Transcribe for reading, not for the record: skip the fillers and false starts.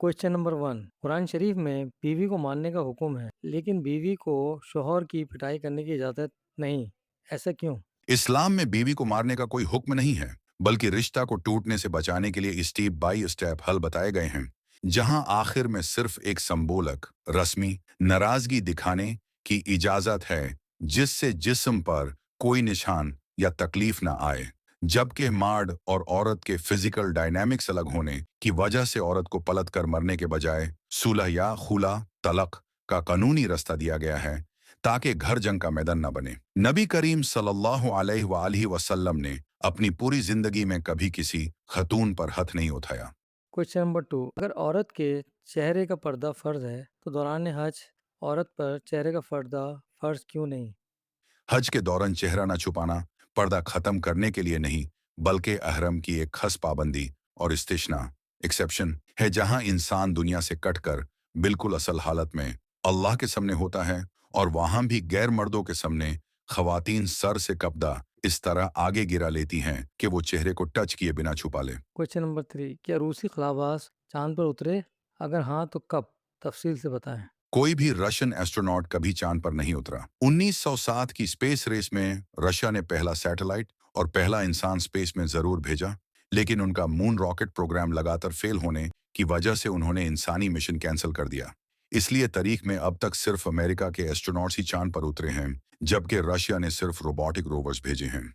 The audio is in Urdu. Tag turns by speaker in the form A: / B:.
A: کوشچن نمبر 1، قرآن شریف میں بیوی کو ماننے کا حکم ہے لیکن بیوی کو شوہر کی پٹائی کرنے کی اجازت نہیں، ایسا کیوں؟
B: اسلام میں بیوی کو مارنے کا کوئی حکم نہیں ہے، بلکہ رشتہ کو ٹوٹنے سے بچانے کے لیے اسٹیپ بائی اسٹیپ حل بتائے گئے ہیں، جہاں آخر میں صرف ایک سمبولک رسمی ناراضگی دکھانے کی اجازت ہے، جس سے جسم پر کوئی نشان یا تکلیف نہ آئے، جبکہ مرد اور عورت کے فزیکل ڈائنامکس الگ ہونے کی وجہ سے عورت کو پلٹ کر مرنے کے بجائے صلح یا خلا طلاق کا قانونی رستہ دیا گیا ہے، تاکہ گھر جنگ کا میدان نہ بنے۔ نبی کریم صلی اللہ علیہ وآلہ وسلم نے اپنی پوری زندگی میں کبھی کسی خاتون پر ہاتھ نہیں اٹھایا۔
A: کوشچن نمبر 2، اگر عورت کے چہرے کا پردہ فرض ہے تو دوران حج عورت پر چہرے کا پردہ فرض کیوں نہیں؟
B: حج کے دوران چہرہ نہ چھپانا پردہ ختم کرنے کے لیے نہیں، بلکہ احرم کی ایک خاص پابندی اور استثناء ایکسیپشن ہے، جہاں انسان دنیا سے کٹ کر بالکل اصل حالت میں اللہ کے سامنے ہوتا ہے، اور وہاں بھی غیر مردوں کے سامنے خواتین سر سے کپڑا اس طرح آگے گرا لیتی ہیں کہ وہ چہرے کو ٹچ کیے بنا چھپا لے۔
A: کوشچن نمبر 3، کیا روسی خلاباز چاند پر اترے؟ اگر ہاں تو کب؟ تفصیل سے بتائیں۔
B: کوئی بھی رشین ایسٹروناٹ کبھی چاند پر نہیں اترا۔ 1907 کی اسپیس ریس میں رشیا نے پہلا سیٹلائٹ اور پہلا انسان اسپیس میں ضرور بھیجا، لیکن ان کا مون راکٹ پروگرام لگاتار فیل ہونے کی وجہ سے انہوں نے انسانی مشن کینسل کر دیا۔ اس لیے تاریخ میں اب تک صرف امریکہ کے ایسٹروناٹس ہی چاند پر اترے ہیں، جبکہ رشیا نے صرف روبوٹک روورز بھیجے ہیں۔